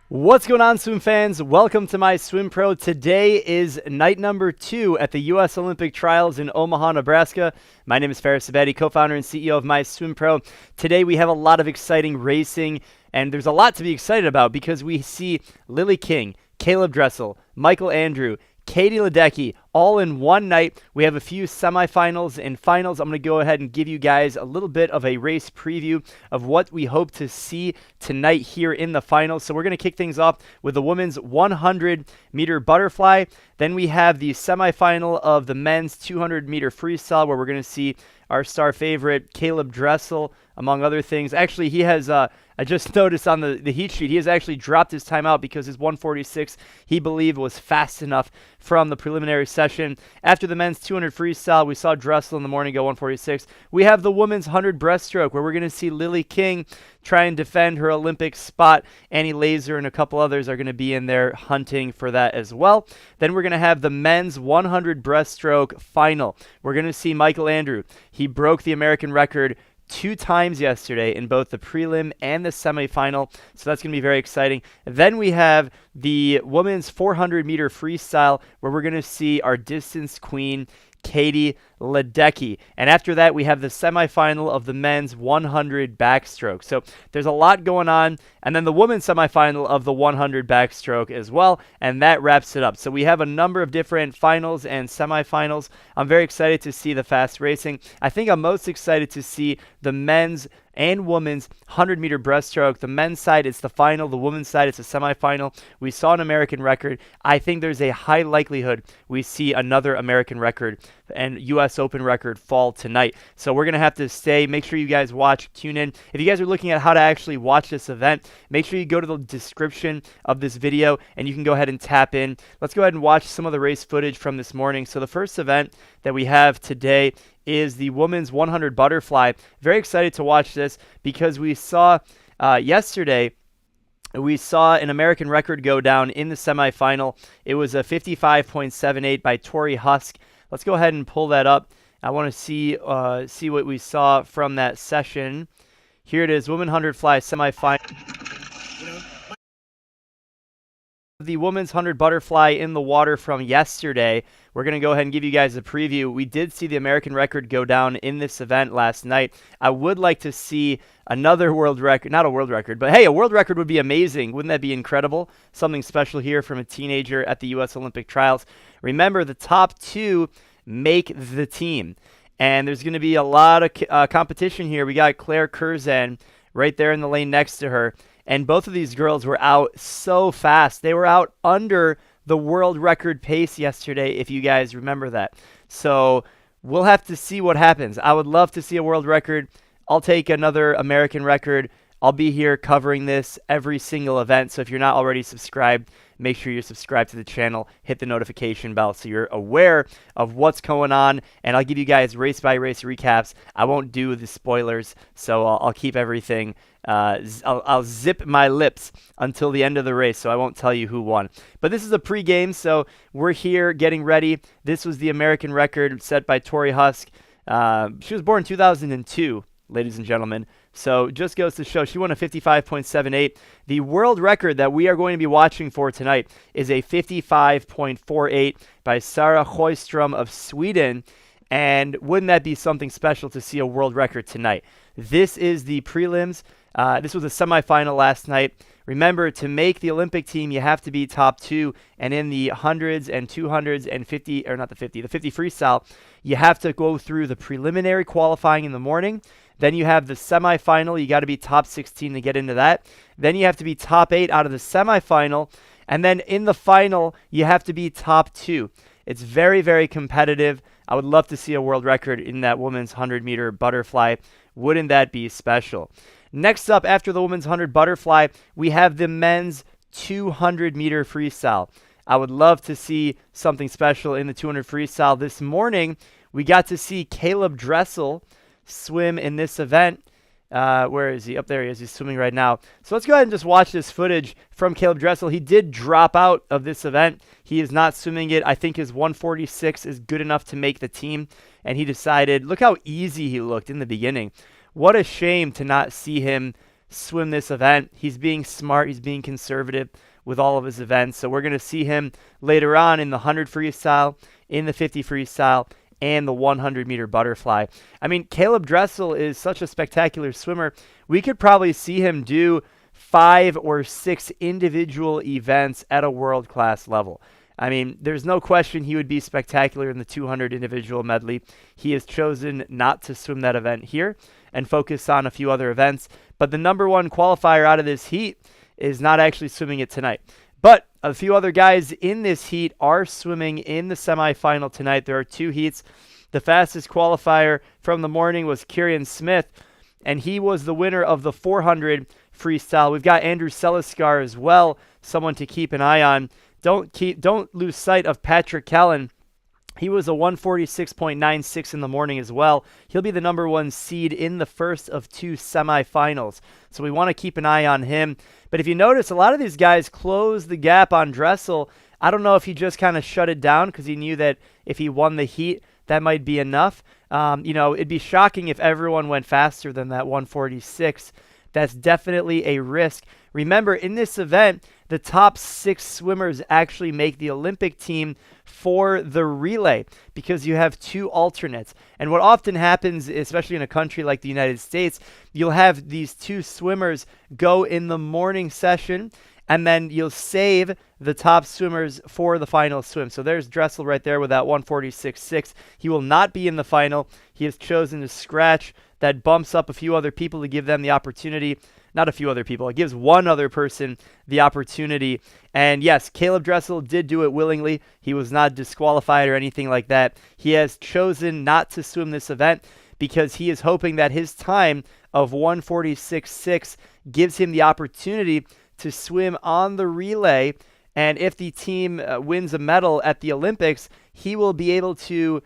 What's going on, swim fans? Welcome to MySwimPro. Today is night number 2 at the U.S. Olympic Trials in Omaha, Nebraska. My name is Faris Abedi, co-founder and CEO of MySwimPro. Today we have a lot of exciting racing, and there's a lot to be excited about because we see Lily King, Caleb Dressel, Michael Andrew, Katie Ledecky, all in one night. We have a few semifinals and finals. I'm going to go ahead and give you guys a little bit of a race preview of what we hope to see tonight here in the finals. So we're going to kick things off with the women's 100-meter butterfly. Then we have the semifinal of the men's 200-meter freestyle, where we're going to see our star favorite, Caleb Dressel, among other things. Actually, he has, I just noticed on the heat sheet, he has actually dropped his timeout because his 146, he believed, was fast enough from the preliminary session. After the men's 200 freestyle, we saw Dressel in the morning go 146. We have the women's 100 breaststroke, where we're going to see Lily King try and defend her Olympic spot. Annie Laser and a couple others are going to be in there hunting for that as well. Then we're going to have the men's 100 breaststroke final. We're going to see Michael Andrew. He broke the American record 2 times yesterday in both the prelim and the semifinal, so that's going to be very exciting. Then we have the women's 400-meter freestyle, where we're going to see our distance queen, Katie Ledecky. And after that, we have the semifinal of the men's 100 backstroke. So there's a lot going on. And then the women's semifinal of the 100 backstroke as well. And that wraps it up. So we have a number of different finals and semifinals. I'm very excited to see the fast racing. I think I'm most excited to see the men's and women's 100-meter breaststroke. The men's side, it's the final. The women's side, it's a semifinal. We saw an American record. I think there's a high likelihood we see another American record and U.S. Open record fall tonight. So we're going to have to make sure you guys watch, tune in. If you guys are looking at how to actually watch this event, make sure you go to the description of this video and you can go ahead and tap in. Let's go ahead and watch some of the race footage from this morning. So the first event that we have today is the women's 100 butterfly. Very excited to watch this because we saw yesterday, we saw an American record go down in the semifinal. It was a 55.78 by Tori Husk. Let's go ahead and pull that up. I want to see what we saw from that session. Here it is, women 100 fly semifinal. The women's 100 butterfly in the water from yesterday. We're going to go ahead and give you guys a preview. We did see the American record go down in this event last night. I would like to see another world record, not a world record, but hey, a world record would be amazing. Wouldn't that be incredible? Something special here from a teenager at the U.S. Olympic Trials. Remember, the top 2 make the team. And there's going to be a lot of competition here. We got Claire Curzan right there in the lane next to her. And both of these girls were out so fast. They were out under the world record pace yesterday, if you guys remember that. So we'll have to see what happens. I would love to see a world record. I'll take another American record. I'll be here covering this every single event. So if you're not already subscribed, make sure you're subscribed to the channel. Hit the notification bell so you're aware of what's going on. And I'll give you guys race-by-race recaps. I won't do the spoilers, so I'll keep everything. I'll zip my lips until the end of the race, so I won't tell you who won. But this is a pregame, so we're here getting ready. This was the American record set by Tori Husk. She was born in 2002, ladies and gentlemen. So just goes to show she won a 55.78. The world record that we are going to be watching for tonight is a 55.48 by Sara Sjöström of Sweden. And wouldn't that be something special to see a world record tonight? This is the prelims. This was a semifinal last night. Remember, to make the Olympic team, you have to be top 2. And in the 100s and 200s and 50, or not the 50 freestyle, you have to go through the preliminary qualifying in the morning. Then you have the semifinal. You got to be top 16 to get into that. Then you have to be top 8 out of the semifinal. And then in the final, you have to be top 2. It's very, very competitive. I would love to see a world record in that women's 100-meter butterfly. Wouldn't that be special? Next up, after the women's 100 butterfly, we have the men's 200-meter freestyle. I would love to see something special in the 200 freestyle. This morning, we got to see Caleb Dressel swim in this event. Where is he? Up there he is. He's swimming right now. So let's go ahead and just watch this footage from Caleb Dressel. He did drop out of this event. He is not swimming it. I think his 146 is good enough to make the team. And he decided, look how easy he looked in the beginning. What a shame to not see him swim this event. He's being smart. He's being conservative with all of his events. So we're going to see him later on in the 100 freestyle, in the 50 freestyle, and the 100-meter butterfly. I mean, Caleb Dressel is such a spectacular swimmer. We could probably see him do 5 or 6 individual events at a world-class level. I mean, there's no question he would be spectacular in the 200 individual medley. He has chosen not to swim that event here and focus on a few other events. But the number one qualifier out of this heat is not actually swimming it tonight. But a few other guys in this heat are swimming in the semifinal tonight. There are 2 heats. The fastest qualifier from the morning was Kieran Smith, and he was the winner of the 400 freestyle. We've got Andrew Seliskar as well, someone to keep an eye on. Don't lose sight of Patrick Kellen. He was a 146.96 in the morning as well. He'll be the number 1 seed in the first of 2 semifinals. So we want to keep an eye on him. But if you notice, a lot of these guys closed the gap on Dressel. I don't know if he just kind of shut it down because he knew that if he won the heat, that might be enough. It'd be shocking if everyone went faster than that 146. That's definitely a risk. Remember, in this event, the top 6 swimmers actually make the Olympic team for the relay because you have 2 alternates. And what often happens, especially in a country like the United States, you'll have these 2 swimmers go in the morning session, and then you'll save the top swimmers for the final swim. So there's Dressel right there with that 146.6. He will not be in the final. He has chosen to scratch. That bumps up a few other people to give them the opportunity. Not a few other people. It gives one other person the opportunity. And yes, Caleb Dressel did do it willingly. He was not disqualified or anything like that. He has chosen not to swim this event because he is hoping that his time of 146.6 gives him the opportunity to swim on the relay. And if the team wins a medal at the Olympics, he will be able to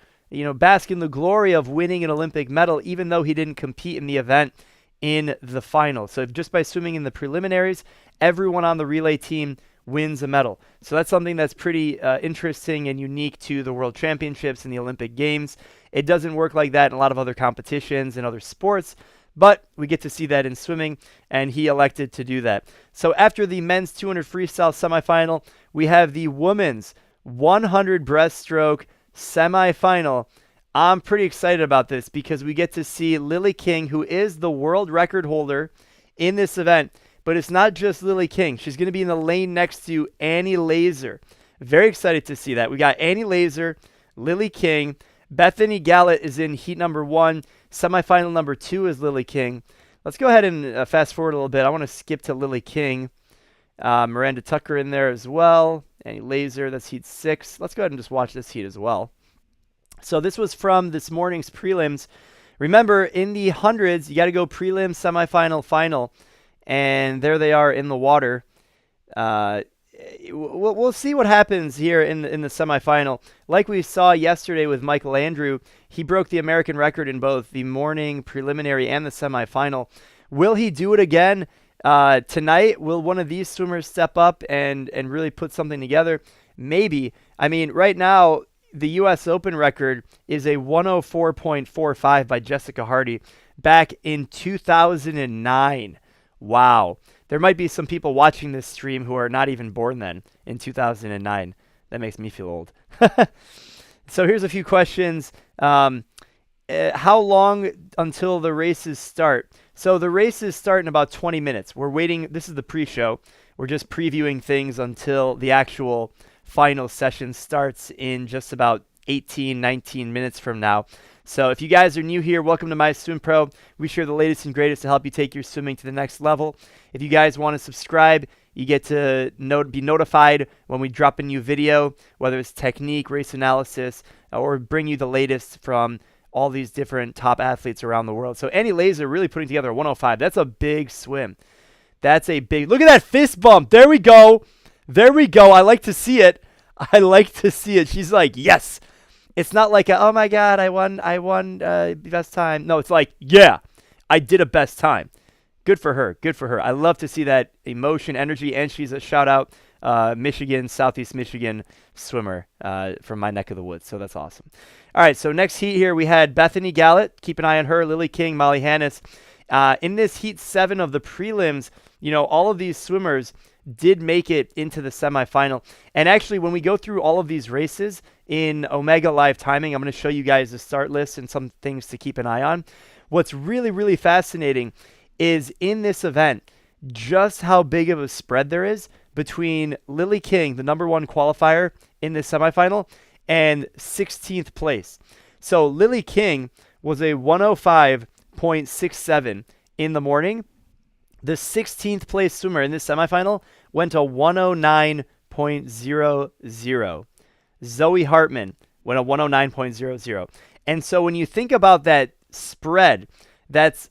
bask in the glory of winning an Olympic medal, even though he didn't compete in the event in the final. So just by swimming in the preliminaries, everyone on the relay team wins a medal. So that's something that's pretty interesting and unique to the World Championships and the Olympic Games. It doesn't work like that in a lot of other competitions and other sports, but we get to see that in swimming, and he elected to do that. So after the men's 200 freestyle semifinal, we have the women's 100 breaststroke semifinal. I'm pretty excited about this because we get to see Lily King, who is the world record holder in this event. But it's not just Lily King. She's going to be in the lane next to Annie Laser. Very excited to see that. We got Annie Laser, Lily King. Bethany Galette is in heat number 1. Semifinal number 2 is Lily King. Let's go ahead and fast forward a little bit. I want to skip to Lily King. Miranda Tucker in there as well. Annie Laser, that's heat 6. Let's go ahead and just watch this heat as well. So this was from this morning's prelims. Remember, in the hundreds, you got to go prelim, semifinal, final. And there they are in the water. We'll see what happens here in the semifinal. Like we saw yesterday with Michael Andrew, he broke the American record in both the morning, preliminary, and the semifinal. Will he do it again tonight? Will one of these swimmers step up and really put something together? Maybe. I mean, right now, the U.S. Open record is a 104.45 by Jessica Hardy back in 2009. Wow. There might be some people watching this stream who are not even born then in 2009. That makes me feel old. So here's a few questions. How long until the races start? So the races start in about 20 minutes. We're waiting. This is the pre-show. We're just previewing things until the actual final session starts in just about 18, 19 minutes from now. So if you guys are new here, welcome to MySwimPro. We share the latest and greatest to help you take your swimming to the next level. If you guys want to subscribe, you get to be notified when we drop a new video, whether it's technique, race analysis, or bring you the latest from all these different top athletes around the world. So Annie Laser really putting together a 105. That's a big swim. That's a big, look at that fist bump. There we go. There we go. I like to see it. I like to see it. She's like, yes. It's not like, oh my God, I won best time. No, it's like, yeah, I did a best time. Good for her. Good for her. I love to see that emotion, energy, and she's a shout out Michigan, Southeast Michigan swimmer from my neck of the woods. So that's awesome. All right, so next heat here we had Bethany Galette. Keep an eye on her. Lily King, Molly Hannes. In this Heat 7 of the prelims, all of these swimmers did make it into the semifinal. And actually, when we go through all of these races in Omega Live Timing, I'm going to show you guys the start list and some things to keep an eye on. What's really, really fascinating is in this event, just how big of a spread there is between Lily King, the number 1 qualifier in this semifinal, and 16th place. So Lily King was a 105.67 in the morning. The 16th place swimmer in this semifinal went a 109.00. Zoe Hartman went a 109.00. And so when you think about that spread, that's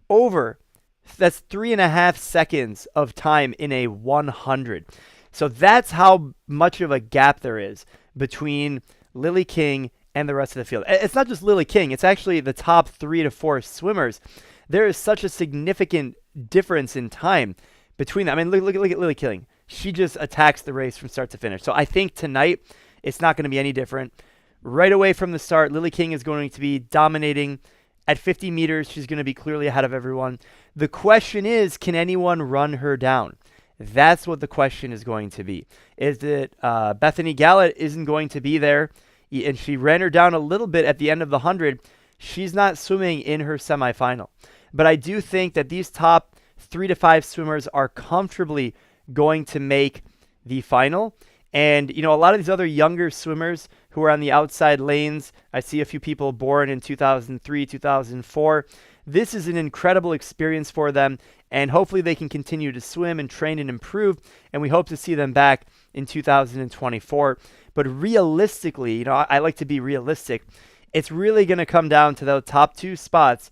3.5 seconds of time in a 100. So that's how much of a gap there is between Lily King and the rest of the field. It's not just Lily King. It's actually the top 3 to 4 swimmers. There is such a significant difference in time between them. I mean, look at Lily King. She just attacks the race from start to finish. So I think tonight it's not going to be any different. Right away from the start, Lily King is going to be dominating. At 50 meters, she's going to be clearly ahead of everyone. The question is, can anyone run her down? That's what the question is going to be. Is that Bethany Galette isn't going to be there, and she ran her down a little bit at the end of the 100. She's not swimming in her semifinal. But I do think that these top 3 to 5 swimmers are comfortably going to make the final. And, a lot of these other younger swimmers who are on the outside lanes, I see a few people born in 2003, 2004. This is an incredible experience for them, and hopefully they can continue to swim and train and improve, and we hope to see them back in 2024. But realistically, I like to be realistic. It's really going to come down to the top 2 spots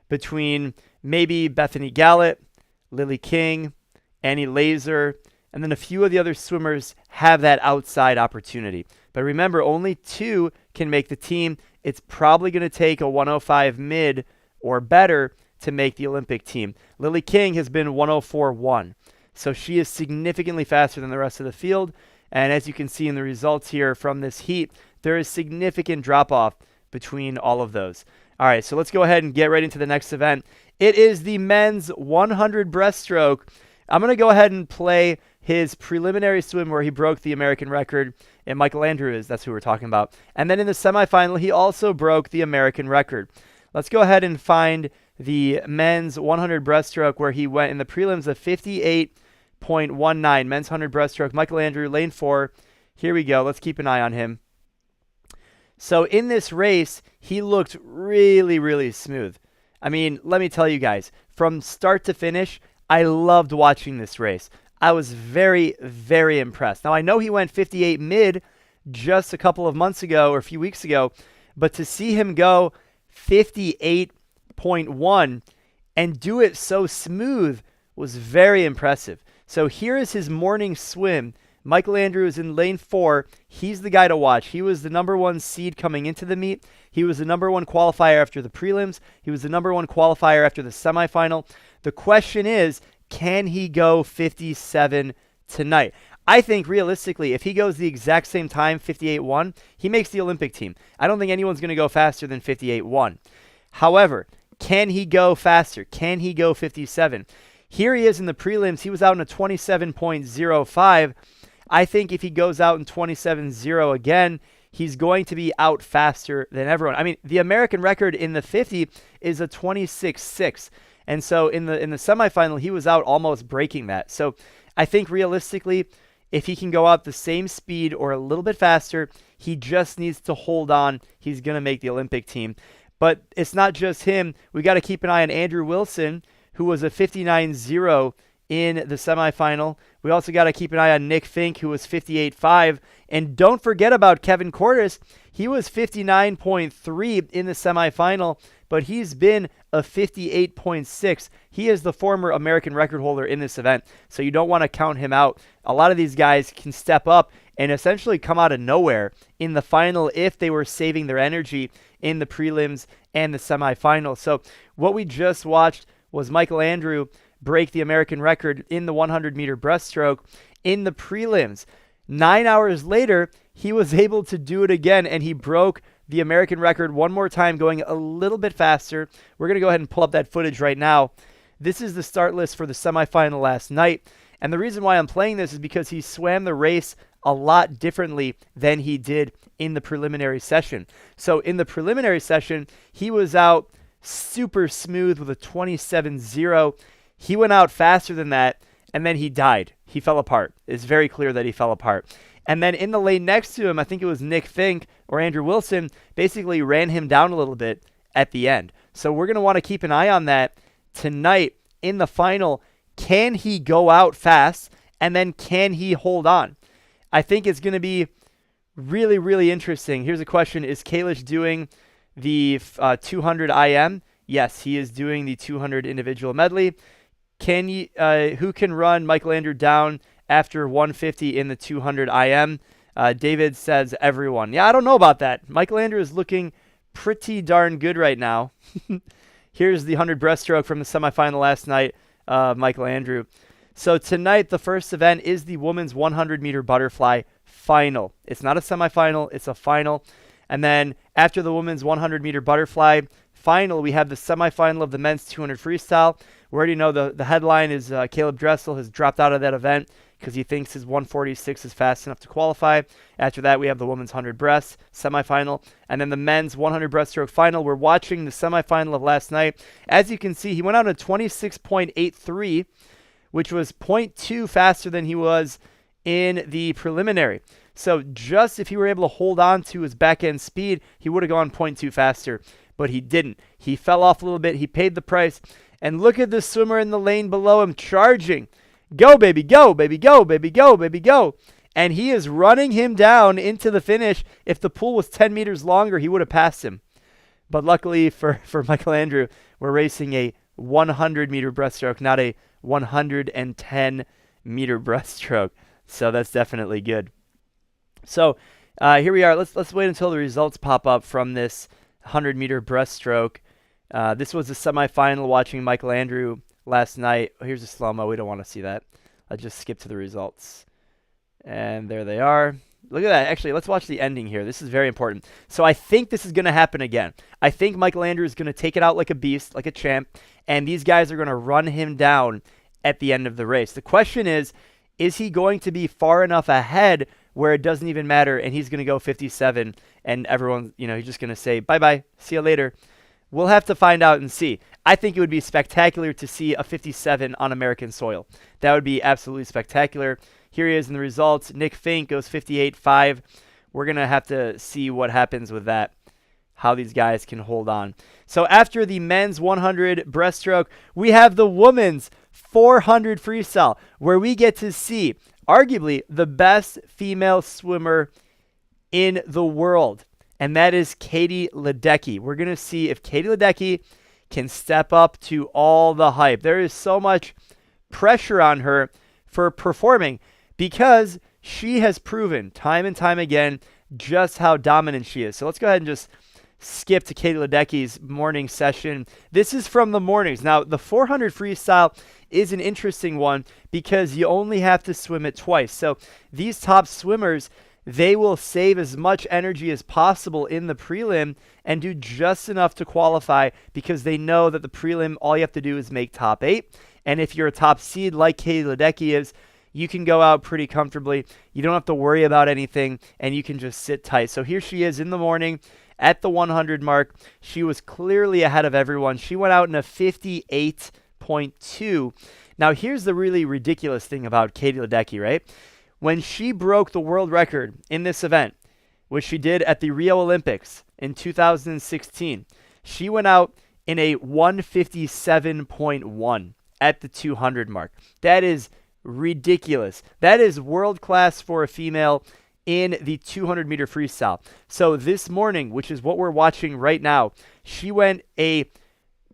between maybe Bethany Galette, Lily King, Annie Laser, and then a few of the other swimmers have that outside opportunity. But remember, only 2 can make the team. It's probably going to take a 105 mid or better to make the Olympic team. Lily King has been 104.1, so she is significantly faster than the rest of the field. And as you can see in the results here from this heat, there is significant drop-off between all of those. All right, so let's go ahead and get right into the next event. It is the men's 100 breaststroke. I'm going to go ahead and play his preliminary swim where he broke the American record, and Michael Andrews, that's who we're talking about. And then in the semifinal, he also broke the American record. Let's go ahead and find the men's 100 breaststroke where he went in the prelims of 58.19. Men's 100 breaststroke, Michael Andrew, lane 4. Here we go. Let's keep an eye on him. So in this race, he looked really, really smooth. I mean, let me tell you guys, from start to finish, I loved watching this race. I was very, very impressed. Now, I know he went 58 mid just a couple of months ago or a few weeks ago, but to see him go 58.1 and do it so smooth was very impressive. So here is his morning swim. Michael Andrews in lane 4. He's the guy to watch. He was the number 1 seed coming into the meet. He was the number 1 qualifier after the prelims. He was the number 1 qualifier after the semifinal. The question is, can he go 57 tonight? I think realistically, if he goes the exact same time, 58.1, he makes the Olympic team. I don't think anyone's going to go faster than 58.1. However, can he go faster? Can he go 57? Here he is in the prelims. He was out in a 27.05. I think if he goes out in 27.0 again, he's going to be out faster than everyone. I mean, the American record in the 50 is a 26.6. And so in the semifinal, he was out almost breaking that. So I think realistically, if he can go out the same speed or a little bit faster, he just needs to hold on. He's going to make the Olympic team. But it's not just him. We got to keep an eye on Andrew Wilson, who was a 59.0 in the semifinal. We also got to keep an eye on Nick Fink, who was 58.5. And don't forget about Kevin Cordes. He was 59.3 in the semifinal, but he's been a 58.6. He is the former American record holder in this event, so you don't want to count him out. A lot of these guys can step up and essentially come out of nowhere in the final if they were saving their energy in the prelims and the semifinal. So what we just watched was Michael Andrew break the American record in the 100-meter breaststroke in the prelims. 9 hours later, he was able to do it again, and he broke the American record one more time, going a little bit faster. We're going to go ahead and pull up that footage right now. This is the start list for the semifinal last night. And the reason why I'm playing this is because he swam the race a lot differently than he did in the preliminary session. So in the preliminary session, he was out super smooth with a 27.0. He went out faster than that, and then he died. He fell apart. It's very clear that he fell apart. And then in the lane next to him, I think it was Nick Fink or Andrew Wilson, basically ran him down a little bit at the end. So we're going to want to keep an eye on that tonight in the final. Can he go out fast, and then can he hold on? I think it's going to be really, really interesting. Here's a question. Is Kalish doing the 200 IM? Yes, he is doing the 200 individual medley. Who can run Michael Andrew down after 150 in the 200 IM? David says everyone. Yeah, I don't know about that. Michael Andrew is looking pretty darn good right now. Here's the 100 breaststroke from the semifinal last night, Michael Andrew. So tonight, the first event is the women's 100-meter butterfly final. It's not a semifinal, it's a final. And then after the women's 100-meter butterfly final, we have the semifinal of the men's 200 freestyle. We already know the headline is Caleb Dressel has dropped out of that event because he thinks his 146 is fast enough to qualify. After that, we have the women's 100 breast semifinal, and then the men's 100 breaststroke final. We're watching the semifinal of last night. As you can see, he went out at 26.83, which was 0.2 faster than he was in the preliminary. So just if he were able to hold on to his back end speed, he would have gone 0.2 faster, but he didn't. He fell off a little bit. He paid the price. And look at the swimmer in the lane below him charging. Go, baby, go, baby, go, baby, go, baby, go. And he is running him down into the finish. If the pool was 10 meters longer, he would have passed him. But luckily for Michael Andrew, we're racing a 100-meter breaststroke, not a 110-meter breaststroke. So that's definitely good. So here we are. Let's wait until the results pop up from this 100-meter breaststroke. This was the semifinal watching Michael Andrew last night. Oh, here's a slow-mo. We don't want to see that. Let's just skip to the results. And there they are. Look at that. Actually, let's watch the ending here. This is very important. So I think this is going to happen again. I think Michael Andrew is going to take it out like a beast, like a champ, and these guys are going to run him down at the end of the race. The question is he going to be far enough ahead where it doesn't even matter, and he's going to go 57, and everyone, he's just going to say, bye-bye, see you later. We'll have to find out and see. I think it would be spectacular to see a 57 on American soil. That would be absolutely spectacular. Here he is in the results. Nick Fink goes 58.5. We're going to have to see what happens with that, how these guys can hold on. So after the men's 100 breaststroke, we have the women's 400 freestyle, where we get to see arguably the best female swimmer in the world, and that is Katie Ledecky. We're going to see if Katie Ledecky can step up to all the hype. There is so much pressure on her for performing because she has proven time and time again just how dominant she is. So let's go ahead and just skip to Katie Ledecky's morning session. This is from the mornings. Now, the 400 freestyle is an interesting one because you only have to swim it twice. So these top swimmers, they will save as much energy as possible in the prelim and do just enough to qualify because they know that the prelim, all you have to do is make top 8. And if you're a top seed like Katie Ledecky is, you can go out pretty comfortably. You don't have to worry about anything, and you can just sit tight. So here she is in the morning at the 100 mark. She was clearly ahead of everyone. She went out in a 58.2. Now, here's the really ridiculous thing about Katie Ledecky, right? When she broke the world record in this event, which she did at the Rio Olympics in 2016, she went out in a 157.1 at the 200 mark. That is ridiculous. That is world class for a female in the 200-meter freestyle. So this morning, which is what we're watching right now, she went a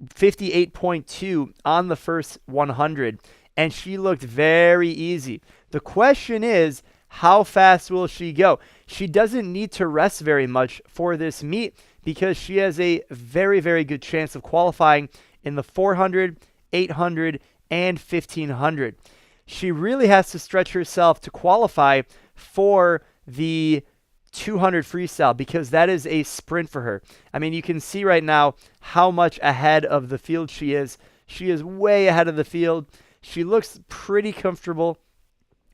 58.2 on the first 100, and she looked very easy. The question is, how fast will she go? She doesn't need to rest very much for this meet because she has a very, very good chance of qualifying in the 400, 800, and 1500. She really has to stretch herself to qualify for the 200 freestyle, because that is a sprint for her. I mean, you can see right now how much ahead of the field she is. She is way ahead of the field. She looks pretty comfortable.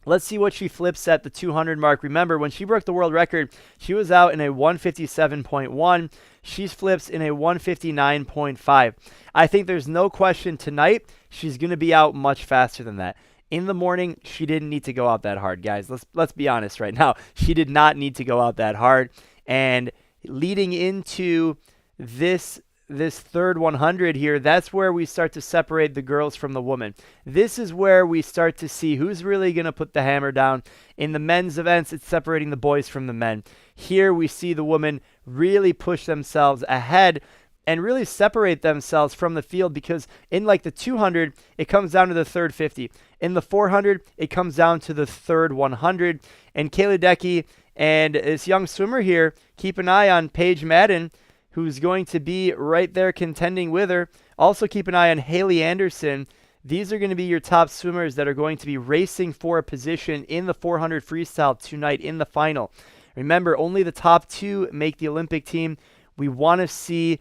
Let's see what she flips at the 200 mark. Remember, when she broke the world record, she was out in a 157.1. She flips in a 159.5. I think there's no question tonight she's going to be out much faster than that. In the morning, she didn't need to go out that hard, guys. Let's be honest right now. She did not need to go out that hard. And leading into this third 100 here, that's where we start to separate the girls from the women. This is where we start to see who's really going to put the hammer down. In the men's events, it's separating the boys from the men. Here we see the women really push themselves ahead and really separate themselves from the field, because in like the 200, it comes down to the third 50. In the 400, it comes down to the third 100. And Ledecky and this young swimmer here, keep an eye on Paige Madden, who's going to be right there contending with her. Also keep an eye on Haley Anderson. These are going to be your top swimmers that are going to be racing for a position in the 400 freestyle tonight in the final. Remember, only the top 2 make the Olympic team. We want to see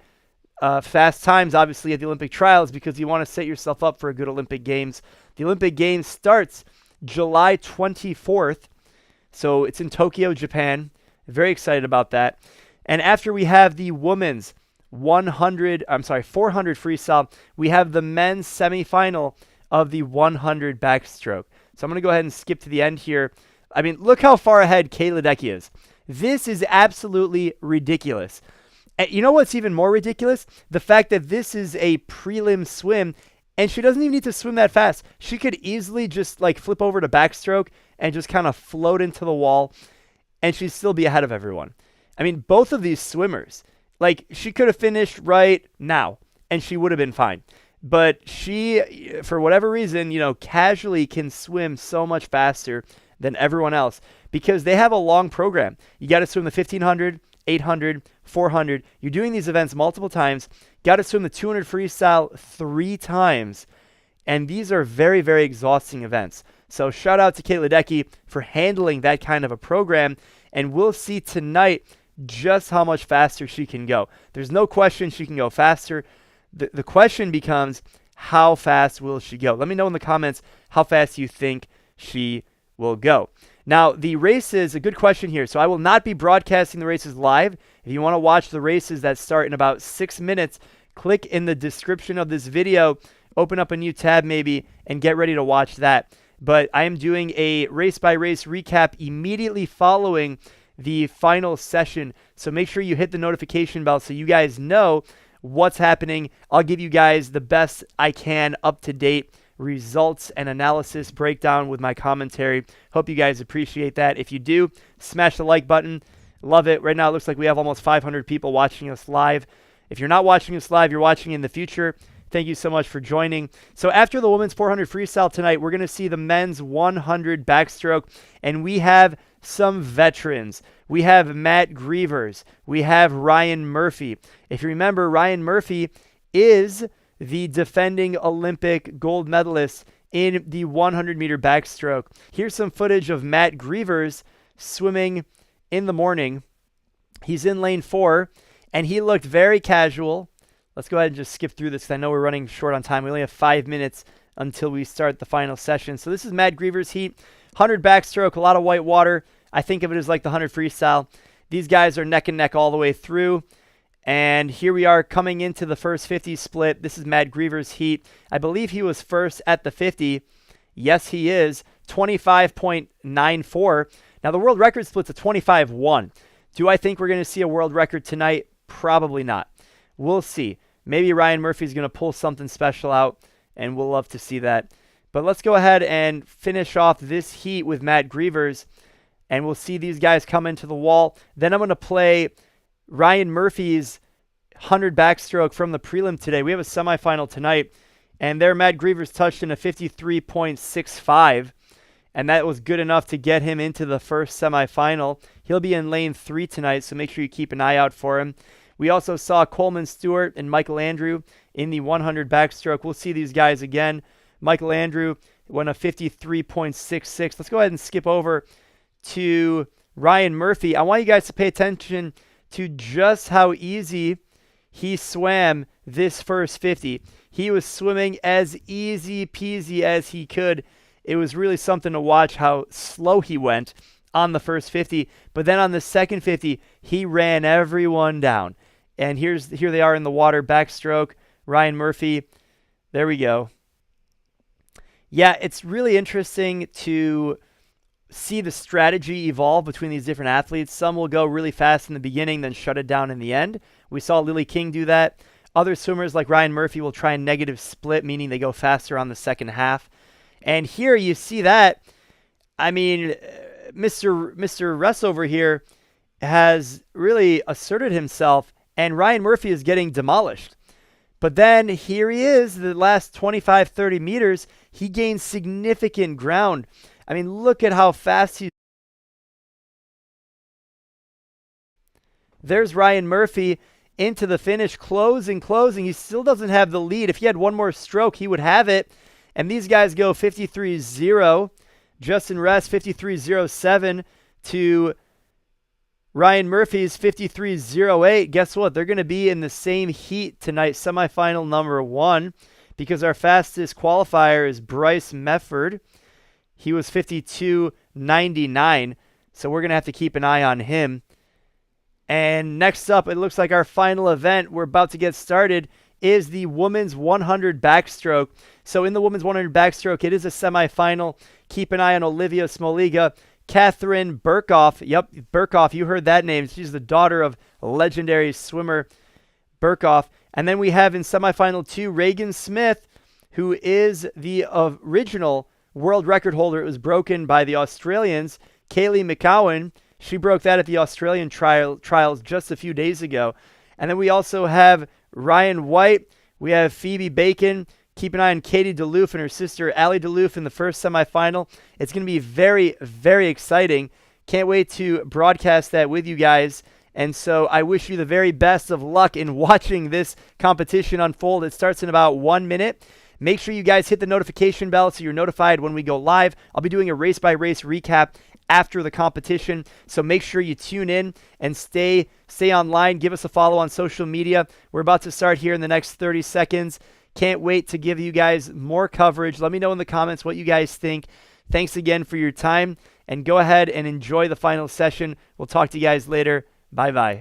fast times, obviously, at the Olympic trials, because you want to set yourself up for a good Olympic Games. The Olympic Games starts July 24th, so it's in Tokyo, Japan. Very excited about that. And after we have the women's 400 freestyle, we have the men's semifinal of the 100 backstroke. So I'm going to go ahead and skip to the end here. I mean, look how far ahead Ledecky is. This is absolutely ridiculous. And you know what's even more ridiculous? The fact that this is a prelim swim, and she doesn't even need to swim that fast. She could easily just like flip over to backstroke and just kind of float into the wall, and she'd still be ahead of everyone. I mean, both of these swimmers, like, she could have finished right now, and she would have been fine. But she, for whatever reason, casually can swim so much faster than everyone else, because they have a long program. You got to swim the 1500, 800, 400. You're doing these events multiple times. Got to swim the 200 freestyle 3 times. And these are very, very exhausting events. So shout out to Ledecky for handling that kind of a program. And we'll see tonight just how much faster she can go. There's no question she can go faster. The question becomes, how fast will she go? Let me know in the comments how fast you think she will go. Now, the races, a good question here. So I will not be broadcasting the races live. If you want to watch the races that start in about 6 minutes, click in the description of this video, open up a new tab maybe, and get ready to watch that. But I am doing a race-by-race recap immediately following the final session. So make sure you hit the notification bell so you guys know what's happening. I'll give you guys the best I can, up-to-date results and analysis breakdown with my commentary. Hope you guys appreciate that. If you do, smash the like button. Love it. Right now it looks like we have almost 500 people watching us live. If you're not watching us live, you're watching in the future. Thank you so much for joining. So after the women's 400 freestyle tonight, we're going to see the men's 100 backstroke, and we have some veterans. We have Matt Grievous. We have Ryan Murphy. If you remember, Ryan Murphy is the defending Olympic gold medalist in the 100-meter backstroke. Here's some footage of Matt Grievous swimming in the morning. He's in lane 4, and he looked very casual. Let's go ahead and just skip through this, because I know we're running short on time. We only have 5 minutes until we start the final session. So this is Matt Grievous' heat. 100 backstroke, a lot of white water. I think of it as like the 100 freestyle. These guys are neck and neck all the way through. And here we are coming into the first 50 split. This is Matt Grievous' heat. I believe he was first at the 50. Yes, he is. 25.94. Now, the world record split's a 25-1. Do I think we're going to see a world record tonight? Probably not. We'll see. Maybe Ryan Murphy's going to pull something special out, and we'll love to see that. But let's go ahead and finish off this heat with Matt Grievous, and we'll see these guys come into the wall. Then I'm going to play Ryan Murphy's 100 backstroke from the prelim today. We have a semifinal tonight, and there Matt Grievous touched in a 53.65, and that was good enough to get him into the first semifinal. He'll be in lane 3 tonight, so make sure you keep an eye out for him. We also saw Coleman Stewart and Michael Andrew in the 100 backstroke. We'll see these guys again. Michael Andrew won a 53.66. Let's go ahead and skip over to Ryan Murphy. I want you guys to pay attention to just how easy he swam this first 50. He was swimming as easy peasy as he could. It was really something to watch how slow he went on the first 50. But then on the second 50, he ran everyone down. And here they are in the water, backstroke, Ryan Murphy. There we go. Yeah, it's really interesting to see the strategy evolve between these different athletes. Some will go really fast in the beginning, then shut it down in the end. We saw Lily King do that. Other swimmers like Ryan Murphy will try a negative split, meaning they go faster on the second half. And here you see that. I mean, Mr. Russ over here has really asserted himself, and Ryan Murphy is getting demolished. But then here he is, the last 25, 30 meters, he gains significant ground. I mean, look at how fast he's. There's Ryan Murphy into the finish, closing. He still doesn't have the lead. If he had one more stroke, he would have it. And these guys go 53.0. Justin Rest, 53.07 to Ryan Murphy's 53.08. Guess what? They're going to be in the same heat tonight, semifinal number 1, because our fastest qualifier is Bryce Mefford. He was 52.99, so we're going to have to keep an eye on him. And next up, it looks like our final event, we're about to get started, is the women's 100 backstroke. So in the women's 100 backstroke, it is a semifinal. Keep an eye on Olivia Smoliga. Catherine Burkhoff. Yep, Burkhoff, you heard that name. She's the daughter of legendary swimmer Burkhoff. And then we have in semifinal 2, Reagan Smith, who is the original world record holder. It was broken by the Australians, Kaylee McCowan. She broke that at the Australian trials just a few days ago. And then we also have Ryan White. We have Phoebe Bacon. Keep an eye on Katie DeLoof and her sister Allie DeLoof in the first semifinal. It's going to be very, very exciting. Can't wait to broadcast that with you guys. And so I wish you the very best of luck in watching this competition unfold. It starts in about 1 minute. Make sure you guys hit the notification bell so you're notified when we go live. I'll be doing a race-by-race recap after the competition, so make sure you tune in and stay online. Give us a follow on social media. We're about to start here in the next 30 seconds. Can't wait to give you guys more coverage. Let me know in the comments what you guys think. Thanks again for your time, and go ahead and enjoy the final session. We'll talk to you guys later. Bye-bye.